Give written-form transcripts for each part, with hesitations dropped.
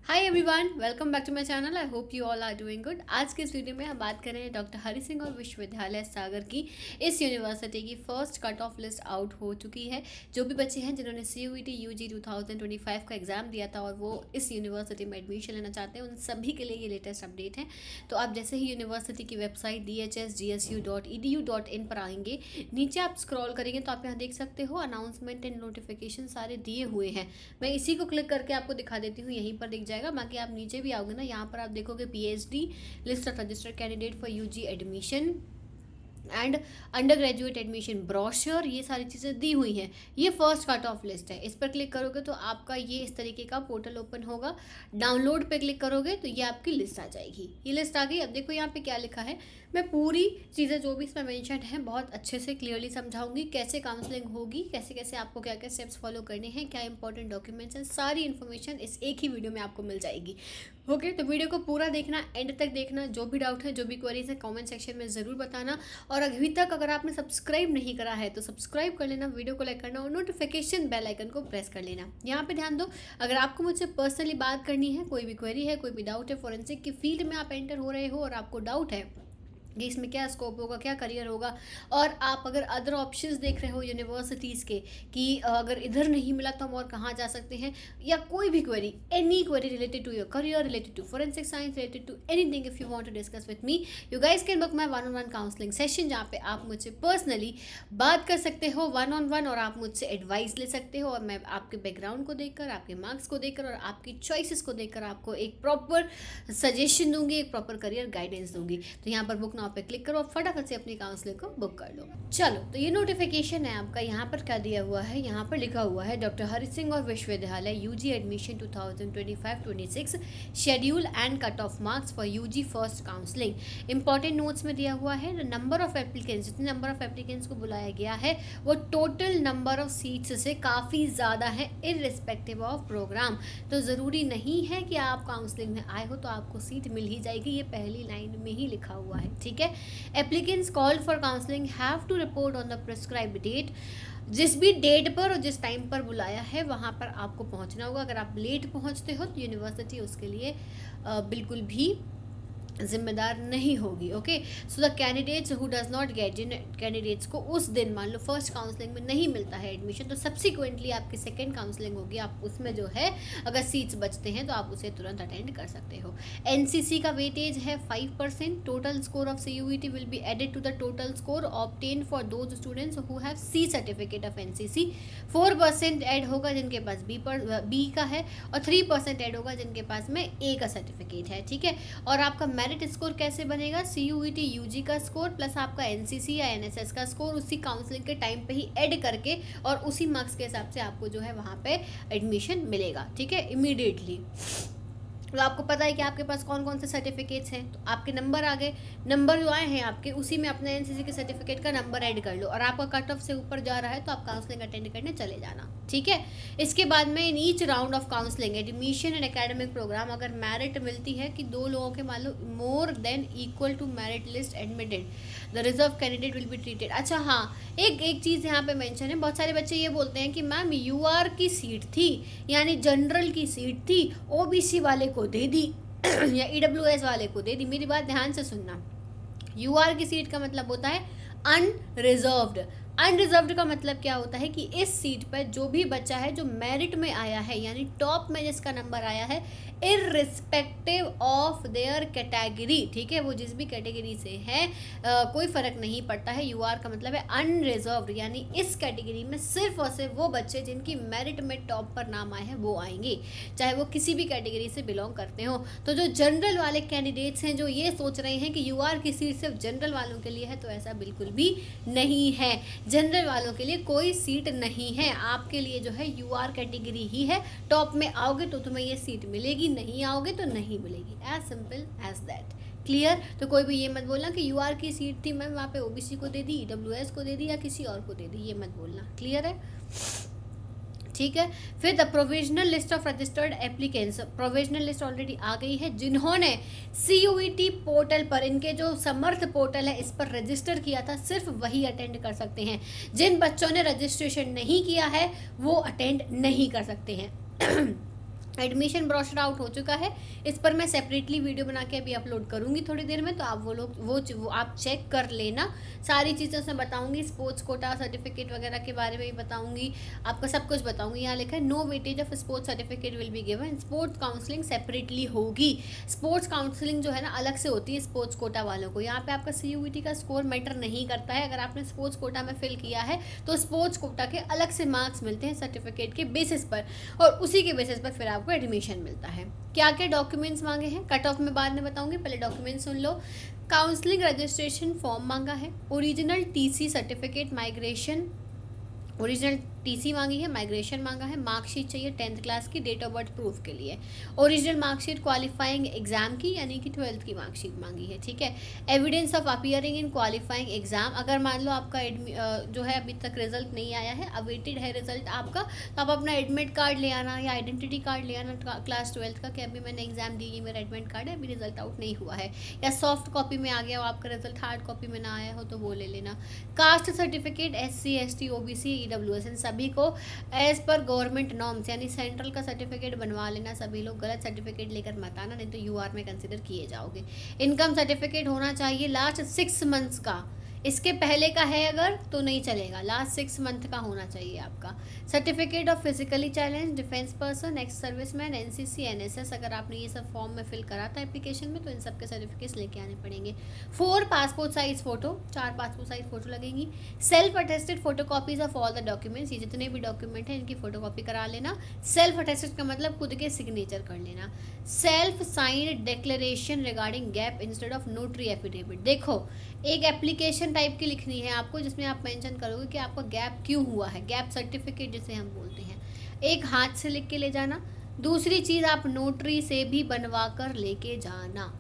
Hi everyone, welcome back to my channel. I hope you all are doing good. आज के इस video में हम बात कर रहे हैं डॉक्टर हरि सिंह और विश्वविद्यालय सागर की इस यूनिवर्सिटी की first cut off list out हो चुकी है। जो भी बच्चे हैं जिन्होंने CUET UG 2025 का एग्जाम दिया था और वो इस यूनिवर्सिटी में एडमिशन लेना चाहते हैं, उन सभी के लिए ये लेटेस्ट अपडेट है। तो आप जैसे ही यूनिवर्सिटी की वेबसाइट dhsgsu.edu.in पर आएंगे, नीचे आप स्क्रॉल करेंगे तो आप यहाँ देख सकते हो अनाउंसमेंट एंड नोटिफिकेशन सारे दिए हुए हैं। मैं इसी को क्लिक करके आपको दिखा देती हूँ, यहीं पर दिख जाएगा। बाकी आप नीचे भी आओगे ना, यहाँ पर आप देखोगे PhD list of registered candidate for UG admission and under graduate admission brochure, ये सारी चीज़ें दी हुई हैं। ये फर्स्ट कट ऑफ लिस्ट है। इस पर क्लिक करोगे तो आपका ये इस तरीके का पोर्टल ओपन होगा। डाउनलोड पे क्लिक करोगे तो ये आपकी लिस्ट आ जाएगी। ये लिस्ट आ गई। अब देखो यहाँ पे क्या लिखा है। मैं पूरी चीज़ें जो भी इसमें मेंशन है बहुत अच्छे से क्लियरली समझाऊंगी, कैसे काउंसलिंग होगी, कैसे कैसे आपको क्या क्या स्टेप्स फॉलो करने हैं, क्या इंपॉर्टेंट डॉक्यूमेंट्स हैं, सारी इन्फॉर्मेशन इस एक ही वीडियो में आपको मिल जाएगी। ओके, तो वीडियो को पूरा देखना, एंड तक देखना। जो भी डाउट है, जो भी क्वेरीज है, कमेंट सेक्शन में ज़रूर बताना। और अभी तक अगर आपने सब्सक्राइब नहीं करा है तो सब्सक्राइब कर लेना, वीडियो को लाइक करना और नोटिफिकेशन बेल आइकन को प्रेस कर लेना। यहाँ पे ध्यान दो, अगर आपको मुझसे पर्सनली बात करनी है, कोई भी क्वेरी है, कोई भी डाउट है, फोरेंसिक की फील्ड में आप एंटर हो रहे हो और आपको डाउट है कि इसमें क्या स्कोप होगा, क्या करियर होगा, और आप अगर अदर ऑप्शंस देख रहे हो यूनिवर्सिटीज़ के कि अगर इधर नहीं मिला तो हम और कहाँ जा सकते हैं, या कोई भी query, any query related to your career, related to forensic science, related to anything, if you want to discuss with me, you guys can book my one on one counselling session, जहाँ पे आप मुझसे पर्सनली बात कर सकते हो वन-ऑन-वन, और आप मुझसे एडवाइस ले सकते हो। और मैं आपके बैकग्राउंड को देखकर, आपके मार्क्स को देखकर और आपकी चॉइसेस को देखकर आपको एक प्रॉपर सजेशन दूंगी, एक प्रॉपर करियर गाइडेंस दूंगी। तो यहाँ पर बुक नाउ पे क्लिक करो और फटाफट से अपनी काउंसलिंग को बुक कर लो। चलो, तो ये नोटिफिकेशन है आपका। यहाँ पर क्या दिया हुआ है, यहाँ पर लिखा हुआ है डॉक्टर हरि सिंह और विश्वविद्यालय UG admission 2025-26 schedule and cut off marks for UG first counselling. Important notes में दिया हुआ है नंबर ऑफ एप्लीकेंट्स, जितने नंबर ऑफ एप्लीकेंट्स को बुलाया गया है वो टोटल नंबर ऑफ सीट्स से काफ़ी ज़्यादा है, इररिस्पेक्टिव ऑफ प्रोग्राम। तो ज़रूरी नहीं है कि आप काउंसलिंग में आए हो तो आपको सीट मिल ही जाएगी, ये पहली लाइन में ही लिखा हुआ है। ठीक है, applicants called for counselling have to report on the prescribed date. जिस भी डेट पर और जिस टाइम पर बुलाया है वहाँ पर आपको पहुँचना होगा। अगर आप लेट पहुँचते हो तो यूनिवर्सिटी उसके लिए बिल्कुल भी जिम्मेदार नहीं होगी। Okay, so the candidates who does not get, जिन कैंडिडेट्स को उस दिन मान लो फर्स्ट काउंसलिंग में नहीं मिलता है एडमिशन, तो सब्सिक्वेंटली आपकी सेकंड काउंसलिंग होगी, आप उसमें जो है अगर सीट्स बचते हैं तो आप उसे तुरंत अटेंड कर सकते हो। NCC का वेटेज है 5%। Total score of CUET will be added to the total score obtained for those students who have C certificate of NCC। 4% add होगा जिनके पास B का है, और 3% ऐड होगा जिनके पास में A का सर्टिफिकेट है। ठीक है, और आपका मेरिट स्कोर कैसे बनेगा, CUET UG का स्कोर प्लस आपका NCC या NSS का स्कोर उसी काउंसलिंग के टाइम पे ही ऐड करके और उसी मार्क्स के हिसाब से आपको जो है वहाँ पे एडमिशन मिलेगा। ठीक है, इमीडिएटली। तो आपको पता है कि आपके पास कौन कौन से सर्टिफिकेट्स हैं, तो आपके नंबर आ गए, नंबर जो आए हैं आपके उसी में अपने NCC के सर्टिफिकेट का नंबर ऐड कर लो, और आपका कट ऑफ से ऊपर जा रहा है तो आप काउंसलिंग अटेंड करने चले जाना। ठीक है, इसके बाद में in each round of counselling admission and academic programme, अगर मेरिट मिलती है कि दो लोगों के मान लो more than equal to merit list admitted, the reserve candidate will be treated. अच्छा हाँ, एक चीज़ यहाँ पे मेंशन है। बहुत सारे बच्चे ये बोलते हैं कि मैम UR की सीट थी, यानी जनरल की सीट थी, OBC वाले को दे दी या EWS वाले को दे दी। मेरी बात ध्यान से सुनना, UR की सीट का मतलब होता है अनरिजर्व्ड। अनरिजर्व्ड का मतलब क्या होता है कि इस सीट पर जो भी बच्चा है जो मेरिट में आया है, यानी टॉप में जिसका नंबर आया है, इररिस्पेक्टिव ऑफ देयर कैटेगरी, ठीक है, वो जिस भी कैटेगरी से है कोई फ़र्क नहीं पड़ता है। UR का मतलब है अनरिजर्व्ड, यानी इस कैटेगरी में सिर्फ और सिर्फ वो बच्चे जिनकी मेरिट में टॉप पर नाम आए हैं वो आएंगे, चाहे वो किसी भी कैटेगरी से बिलोंग करते हो। तो जो जनरल वाले कैंडिडेट्स हैं जो ये सोच रहे हैं कि UR की सीट सिर्फ जनरल वालों के लिए है, तो ऐसा बिल्कुल भी नहीं है। जनरल वालों के लिए कोई सीट नहीं है, आपके लिए जो है UR कैटेगरी ही है। टॉप में आओगे तो तुम्हें ये सीट मिलेगी, नहीं आओगे तो नहीं मिलेगी, as simple as that. Clear? तो कोई भी ये मत बोलना कि UR की सीट थी मैम वहाँ पे OBC को दे दी, EWS को दे दी या किसी और को दे दी, ये मत बोलना। क्लियर है? ठीक है, फिर the provisional list of registered applicants, provisional list already आ गई है। जिन्होंने CUET पोर्टल पर, इनके जो समर्थ पोर्टल है इस पर रजिस्टर किया था, सिर्फ वही अटेंड कर सकते हैं। जिन बच्चों ने रजिस्ट्रेशन नहीं किया है वो अटेंड नहीं कर सकते हैं। एडमिशन ब्रोशर आउट हो चुका है, इस पर मैं सेपरेटली वीडियो बना के अभी अपलोड करूंगी थोड़ी देर में, तो आप वो आप चेक कर लेना। सारी चीज़ें उसमें बताऊंगी, स्पोर्ट्स कोटा सर्टिफिकेट वगैरह के बारे में भी बताऊंगी, आपका सब कुछ बताऊंगी। यहाँ लिखा है no weightage of sports certificate will be given, sports counselling separately होगी। स्पोर्ट्स काउंसलिंग जो है ना अलग से होती है स्पोर्ट्स कोटा वालों को। यहाँ पे आपका CUET का स्कोर मैटर नहीं करता है, अगर आपने स्पोर्ट्स कोटा में फिल किया है तो स्पोर्ट्स कोटा के अलग से मार्क्स मिलते हैं सर्टिफिकेट के बेसिस पर, और उसी के बेसिस पर फिर आपको एडमिशन मिलता है। क्या क्या डॉक्यूमेंट्स मांगे हैं कट ऑफ में बाद में बताऊंगी, पहले डॉक्यूमेंट्स सुन लो। काउंसलिंग रजिस्ट्रेशन फॉर्म मांगा है, original TC certificate migration, original TC मांगी है, माइग्रेशन मांगा है, मार्कशीट चाहिए 10th क्लास की डेट ऑफ बर्थ प्रूफ के लिए, ओरिजिनल मार्कशीट क्वालिफाइंग एग्जाम की यानी कि 12th की मार्कशीट मांगी है, ठीक है। Evidence of appearing in qualifying exam, अगर मान लो आपका जो है अभी तक रिजल्ट नहीं आया है, अवेटेड है रिजल्ट आपका, तो आप अपना एडमिट कार्ड ले आना या आइडेंटिटी कार्ड ले आना क्लास 12th का, कि अभी मैंने एग्जाम दी, ये मेरा एडमिट कार्ड है, अभी रिजल्ट आउट नहीं हुआ है, या सॉफ्ट कॉपी में आ गया हो आपका रिजल्ट, हार्ड कॉपी में ना आया हो तो वो ले लेना। Caste certificate SC ST OBC EWS इन सभी को एज पर गवर्नमेंट नॉर्म्स यानी सेंट्रल का सर्टिफिकेट बनवा लेना। सभी लोग गलत सर्टिफिकेट लेकर मत आना, नहीं तो UR में कंसिडर किए जाओगे। इनकम सर्टिफिकेट होना चाहिए लास्ट 6 मंथ्स का, इसके पहले का है अगर तो नहीं चलेगा, लास्ट 6 मंथ का होना चाहिए आपका। Certificate of physically challenge, defence person, ex serviceman, NCC NSS, अगर आपने ये सब फॉर्म में फिल करा था एप्लीकेशन में तो इन सब के सर्टिफिकेट्स लेके आने पड़ेंगे। 4 passport size photo, 4 passport size photo लगेंगी। Self attested photo copies of all the documents, ये जितने भी डॉक्यूमेंट हैं इनकी फोटो कॉपी करा लेना। सेल्फ अटेस्टेड का मतलब खुद के सिग्नेचर कर लेना। Self signed declaration regarding gap instead of notary affidavit, देखो एक एप्लीकेशन टाइप की लिखनी है आपको जिसमें आप मेंशन करोगे कि आपका गैप क्यों हुआ है, गैप सर्टिफिकेट जिसे हम बोलते हैं, एक हाथ से लिख के ले जाना। दूसरी चीज़ आप नोटरी से भी बनवा कर लेके जाना,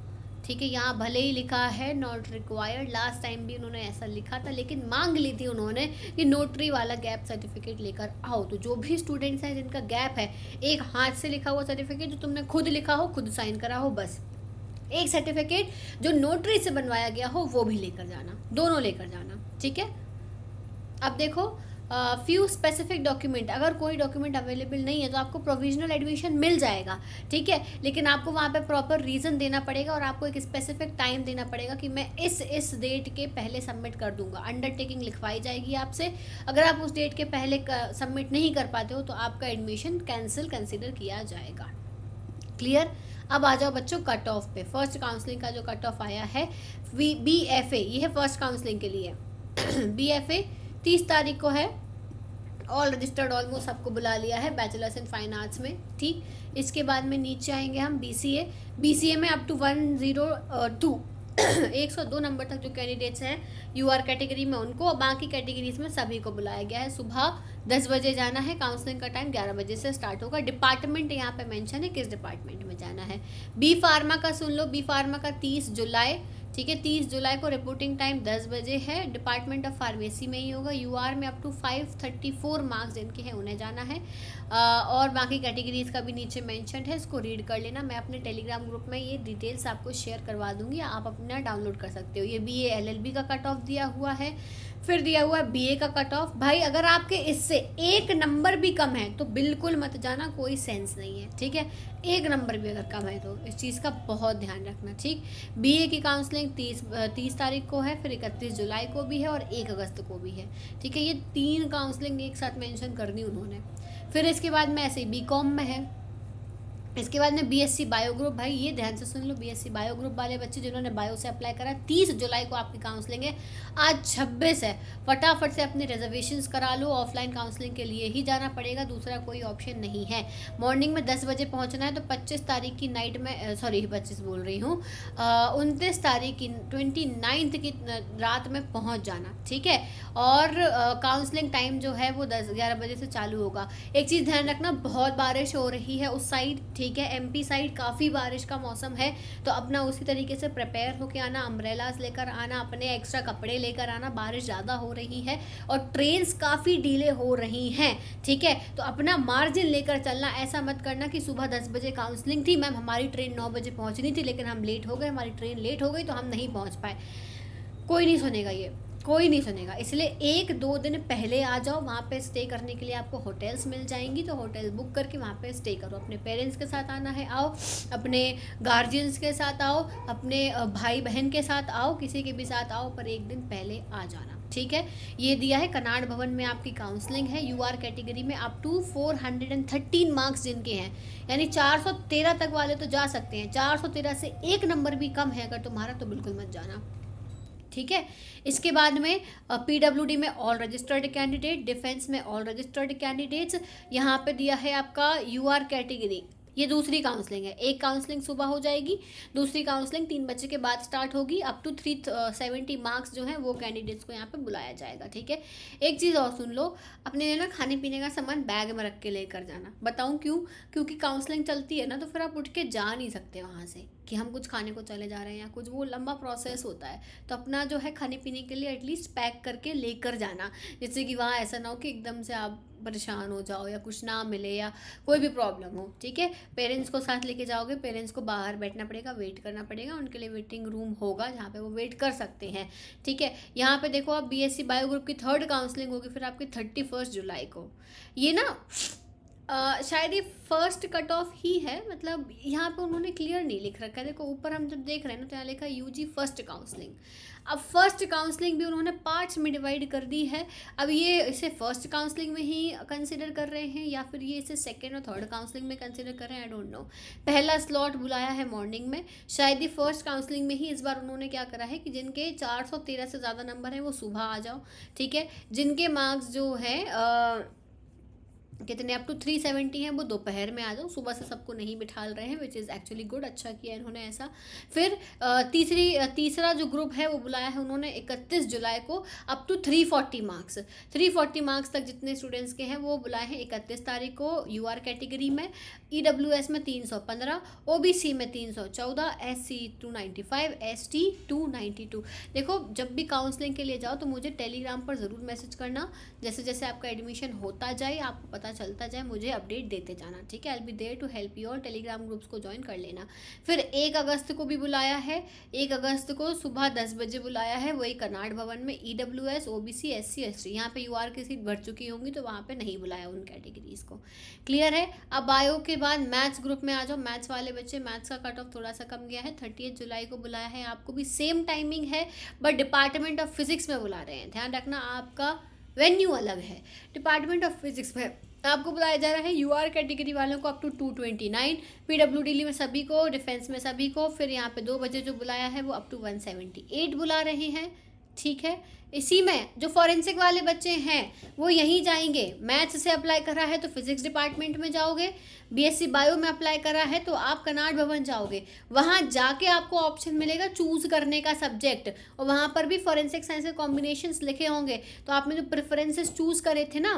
ठीक है। यहाँ भले ही लिखा है नॉट रिक्वायर्ड, लास्ट टाइम भी उन्होंने ऐसा लिखा था लेकिन मांग ली थी उन्होंने कि नोटरी वाला गैप सर्टिफिकेट लेकर आओ। तो जो भी स्टूडेंट्स हैं जिनका गैप है, एक हाथ से लिखा हुआ सर्टिफिकेट जो तुमने खुद लिखा हो, खुद साइन करा हो, बस एक सर्टिफिकेट जो नोटरी से बनवाया गया हो वो भी लेकर जाना, दोनों लेकर जाना, ठीक है। अब देखो फ्यू स्पेसिफिक डॉक्यूमेंट, अगर कोई डॉक्यूमेंट अवेलेबल नहीं है तो आपको प्रोविजनल एडमिशन मिल जाएगा, ठीक है, लेकिन आपको वहाँ पे प्रॉपर रीज़न देना पड़ेगा और आपको एक स्पेसिफिक टाइम देना पड़ेगा कि मैं इस डेट के पहले सबमिट कर दूंगा। अंडरटेकिंग लिखवाई जाएगी आपसे, अगर आप उस डेट के पहले सबमिट नहीं कर पाते हो तो आपका एडमिशन कैंसिल कंसिडर किया जाएगा। क्लियर। अब आ जाओ बच्चों कट ऑफ पे। फर्स्ट काउंसलिंग का जो कट ऑफ आया है BFA, ये है फर्स्ट काउंसलिंग के लिए। BFA 30 तारीख को है, ऑल रजिस्टर्ड ऑलमोस्ट सबको बुला लिया है बैचलर्स इन फाइन आर्ट्स में, ठीक। इसके बाद में नीचे आएंगे हम BCA में अप टू 102 102 नंबर तक जो कैंडिडेट्स हैं UR कैटेगरी में उनको, बाकी कैटेगरीज में सभी को बुलाया गया है। सुबह 10 बजे जाना है, काउंसलिंग का टाइम 11 बजे से स्टार्ट होगा। डिपार्टमेंट यहाँ पे मेंशन है किस डिपार्टमेंट में जाना है। B फार्मा का सुन लो, B फार्मा का 30 जुलाई, ठीक है, 30 जुलाई को रिपोर्टिंग टाइम 10 बजे है, डिपार्टमेंट ऑफ फार्मेसी में ही होगा। UR में अप टू 534 मार्क्स जिनके हैं उन्हें जाना है, और बाकी कैटेगरीज का भी नीचे मेंशन है, इसको रीड कर लेना। मैं अपने टेलीग्राम ग्रुप में ये डिटेल्स आपको शेयर करवा दूंगी, आप अपना डाउनलोड कर सकते हो। ये BA LLB का कट ऑफ दिया हुआ है, फिर दिया हुआ है BA का कट ऑफ। भाई अगर आपके इससे 1 नंबर भी कम है तो बिल्कुल मत जाना, कोई सेंस नहीं है, ठीक है। 1 नंबर भी अगर कम है तो इस चीज़ का बहुत ध्यान रखना, ठीक। BA की काउंसलिंग 30 तारीख को है, फिर 31 जुलाई को भी है और 1 अगस्त को भी है, ठीक है। ये 3 काउंसलिंग एक साथ मेंशन कर दी उन्होंने। फिर इसके बाद में ऐसे BCom में है, इसके बाद में BSc बायो ग्रुप। भाई ये ध्यान से सुन लो, BSc बायो ग्रुप वाले बच्चे जिन्होंने बायो से अप्लाई करा, 30 जुलाई को आपकी काउंसलिंग है, आज 26 है, फटाफट से अपने रिजर्वेशंस करा लो। ऑफलाइन काउंसलिंग के लिए ही जाना पड़ेगा, दूसरा कोई ऑप्शन नहीं है। मॉर्निंग में 10 बजे पहुंचना है, तो 25 तारीख की नाइट में 25 बोल रही हूँ 29 तारीख की 29 की रात में पहुँच जाना, ठीक है। और काउंसलिंग टाइम जो है वो 11 बजे से चालू होगा। एक चीज़ ध्यान रखना, बहुत बारिश हो रही है उस साइड, ठीक है, MP साइड काफ़ी बारिश का मौसम है, तो अपना उसी तरीके से प्रिपेयर होके आना, अम्ब्रेलाज लेकर आना, अपने एक्स्ट्रा कपड़े लेकर आना। बारिश ज़्यादा हो रही है और ट्रेन्स काफ़ी डिले हो रही हैं, ठीक है, तो अपना मार्जिन लेकर चलना। ऐसा मत करना कि सुबह 10 बजे काउंसलिंग थी मैम, हमारी ट्रेन 9 बजे पहुँचनी थी लेकिन हम लेट हो गए, हमारी ट्रेन लेट हो गई तो हम नहीं पहुँच पाए। कोई नहीं सुनेगा ये, कोई नहीं सुनेगा। इसलिए 1-2 दिन पहले आ जाओ। वहाँ पे स्टे करने के लिए आपको होटल्स मिल जाएंगी, तो होटल बुक करके वहाँ पे स्टे करो। अपने पेरेंट्स के साथ आना है आओ, अपने गार्जियंस के साथ आओ, अपने भाई बहन के साथ आओ, किसी के भी साथ आओ, पर 1 दिन पहले आ जाना, ठीक है। ये दिया है कनाड भवन में आपकी काउंसलिंग है यूआर कैटेगरी में अप टू 413 मार्क्स जिनके हैं, यानी 413 तक वाले तो जा सकते हैं। 413 से 1 नंबर भी कम है अगर तुम्हारा, तो बिल्कुल मत जाना, ठीक है। इसके बाद में पीडब्ल्यूडी में ऑल रजिस्टर्ड कैंडिडेट, डिफेंस में ऑल रजिस्टर्ड कैंडिडेट्स। यहाँ पे दिया है आपका यूआर कैटेगरी, ये दूसरी काउंसलिंग है। एक काउंसलिंग सुबह हो जाएगी, दूसरी काउंसलिंग 3 बजे के बाद स्टार्ट होगी। अप टू 370 मार्क्स जो हैं वो कैंडिडेट्स को यहाँ पे बुलाया जाएगा, ठीक है। एक चीज़ और सुन लो, अपने ना खाने पीने का सामान बैग में रख के लेकर जाना। बताऊँ क्यों? क्योंकि काउंसलिंग चलती है ना, तो फिर आप उठ के जा नहीं सकते वहाँ से कि हम कुछ खाने को चले जा रहे हैं या कुछ, वो लंबा प्रोसेस होता है। तो अपना जो है खाने पीने के लिए एटलीस्ट पैक करके लेकर जाना, जिससे कि वहाँ ऐसा ना हो कि एकदम से आप परेशान हो जाओ या कुछ ना मिले या कोई भी प्रॉब्लम हो, ठीक है। पेरेंट्स को साथ लेके जाओगे, पेरेंट्स को बाहर बैठना पड़ेगा, वेट करना पड़ेगा, उनके लिए वेटिंग रूम होगा जहाँ पे वो वेट कर सकते हैं, ठीक है। यहाँ पे देखो आप बीएससी बायो ग्रुप की 3rd काउंसलिंग होगी फिर आपकी 31 जुलाई को। ये ना शायद ये फर्स्ट कट ऑफ ही है, मतलब यहाँ पे उन्होंने क्लियर नहीं लिख रखा है। देखो ऊपर हम जब देख रहे हैं ना तो यहाँ लिखा है यूजी फर्स्ट काउंसलिंग। अब फर्स्ट काउंसलिंग भी उन्होंने पार्ट्स में डिवाइड कर दी है। अब ये इसे फर्स्ट काउंसलिंग में ही कंसिडर कर रहे हैं या फिर ये इसे 2nd और 3rd काउंसलिंग में कंसिडर कर रहे हैं, आई डोंट नो। पहला स्लॉट बुलाया है मॉर्निंग में, शायद ये फर्स्ट काउंसलिंग में ही इस बार उन्होंने क्या करा है कि जिनके 413 से ज़्यादा नंबर हैं वो सुबह आ जाओ, ठीक है। जिनके मार्क्स जो है कितने अप टू 370 हैं वो दोपहर में आ जाओ, सुबह से सबको नहीं बिठाल रहे हैं, विच इज़ एक्चुअली गुड, अच्छा किया इन्होंने ऐसा। फिर तीसरा जो ग्रुप है वो बुलाया है उन्होंने 31 जुलाई को अप टू 340 मार्क्स। 340 मार्क्स तक जितने स्टूडेंट्स के हैं वो बुलाए हैं 31 तारीख को यूआर कैटेगरी में। ईडब्ल्यूएस में 315, ओबीसी में 314, एससी 295, एसटी 292। देखो जब भी काउंसलिंग के लिए जाओ तो मुझे टेलीग्राम पर ज़रूर मैसेज करना, जैसे जैसे आपका एडमिशन होता जाए आपको पता चलता जाए, मुझे अपडेट देते जाना, ठीक है। I will be there to help you, और टेलीग्राम ग्रुप्स को ज्वाइन कर लेना। फिर 1 अगस्त को भी बुलाया है, 1 अगस्त को सुबह 10 बजे बुलाया है, वही कनाड भवन में। ईडब्ल्यूएस, ओबीसी, एससी, एसटी, यहाँ पे यूआर की सीट भर चुकी होंगी तो वहाँ पे नहीं बुलाया उन कैटेगरीज को, क्लियर है। अब बायो के बाद मैथ्स ग्रुप में आ जाओ। मैथ्स वाले बच्चे, मैथ्स का कट ऑफ थोड़ा सा कम गया है, 30 जुलाई को बुलाया है आपको भी, सेम टाइमिंग है बट डिपार्टमेंट ऑफ फिजिक्स में बुला रहे हैं। ध्यान रखना आपका वेन्यू अलग है, डिपार्टमेंट ऑफ फिजिक्स में आपको बुलाया जा रहा है। यूआर कैटेगरी वालों को अप टू 229, पीडब्ल्यूडी में सभी को, डिफेंस में सभी को। फिर यहाँ पे 2 बजे जो बुलाया है वो अप टू 178 बुला रहे हैं, ठीक है। इसी में जो फॉरेंसिक वाले बच्चे हैं वो यहीं जाएंगे। मैथ्स से अप्लाई करा है तो फिजिक्स डिपार्टमेंट में जाओगे, बीएससी बायो में अप्लाई करा है तो आप कनाड भवन जाओगे। वहाँ जाके आपको ऑप्शन मिलेगा चूज करने का सब्जेक्ट, और वहाँ पर भी फॉरेंसिक साइंस के कॉम्बिनेशंस लिखे होंगे। तो आपने जो प्रेफरेंसेस चूज करे थे ना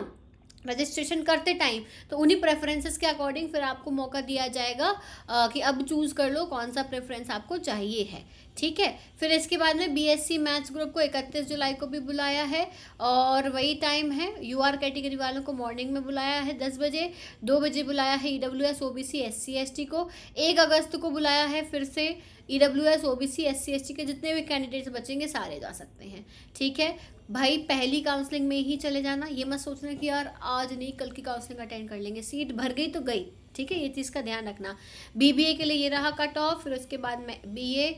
रजिस्ट्रेशन करते टाइम, तो उन्हीं प्रेफरेंसेस के अकॉर्डिंग फिर आपको मौका दिया जाएगा कि अब चूज़ कर लो कौन सा प्रेफरेंस आपको चाहिए है, ठीक है। फिर इसके बाद में बीएससी मैथ्स ग्रुप को 31 जुलाई को भी बुलाया है और वही टाइम है। यूआर कैटेगरी वालों को मॉर्निंग में बुलाया है 10 बजे, 2 बजे बुलाया है ईडब्ल्यूएस, ओबीसी, एससी, एसटी को। 1 अगस्त को बुलाया है फिर से ईडब्ल्यूएस, ओबीसी, एससी, एसटी के जितने भी कैंडिडेट्स बचेंगे सारे जा सकते हैं, ठीक है भाई। पहली काउंसलिंग में ही चले जाना, ये मत सोचना कि यार आज नहीं कल की काउंसलिंग अटेंड कर लेंगे, सीट भर गई तो गई, ठीक है। ये चीज़ का ध्यान रखना। बीबीए के लिए ये रहा कट ऑफ, फिर उसके बाद में बीए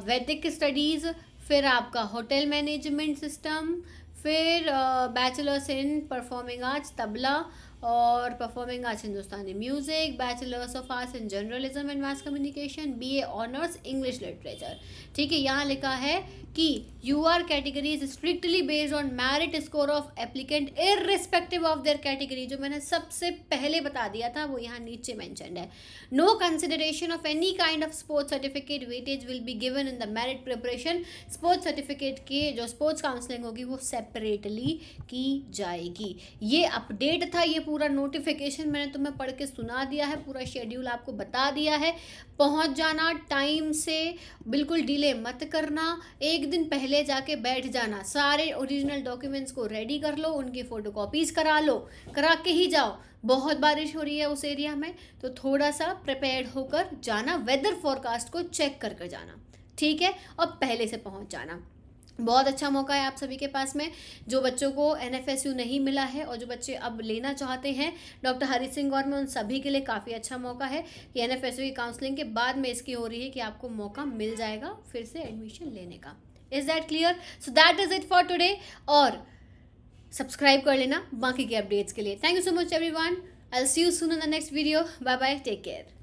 वैदिक स्टडीज़, फिर आपका होटल मैनेजमेंट सिस्टम, फिर bachelors in performing arts tabla और performing arts Hindustani music, bachelors of arts in journalism and mass communication, BA honours English literature, ठीक है। यहाँ लिखा है कि UR category is strictly based on merit score of applicant irrespective of their category. जो मैंने सबसे पहले बता दिया था वो यहाँ नीचे मेंशन्ड है। No consideration of any kind of sports certificate weightage will be given in the merit preparation. Sports certificate की जो स्पोर्ट्स काउंसलिंग होगी वो सेपरेटली की जाएगी। ये अपडेट था, ये पूरा नोटिफिकेशन मैंने तुम्हें पढ़ के सुना दिया है, पूरा शेड्यूल आपको बता दिया है। पहुंच जाना टाइम से, बिल्कुल डिले मत करना, 1 दिन पहले जाके बैठ जाना, सारे ओरिजिनल डॉक्यूमेंट्स को रेडी कर लो, उनकी फ़ोटोकॉपीज़ करा लो, करा के ही जाओ। बहुत बारिश हो रही है उस एरिया में तो थोड़ा सा प्रिपेयर्ड होकर जाना, वेदर फोरकास्ट को चेक कर जाना, ठीक है, और पहले से पहुंच जाना। बहुत अच्छा मौका है आप सभी के पास में, जो बच्चों को NFSU नहीं मिला है और जो बच्चे अब लेना चाहते हैं डॉक्टर हरि सिंह गौर में, उन सभी के लिए काफ़ी अच्छा मौका है कि NFSU की काउंसलिंग के बाद में इसकी हो रही है कि आपको मौका मिल जाएगा फिर से एडमिशन लेने का। Is that clear? So that is it for today. और सब्सक्राइब कर लेना बाकी के अपडेट्स के लिए। Thank you so much everyone. I will see you soon in the next video. Bye bye, take care.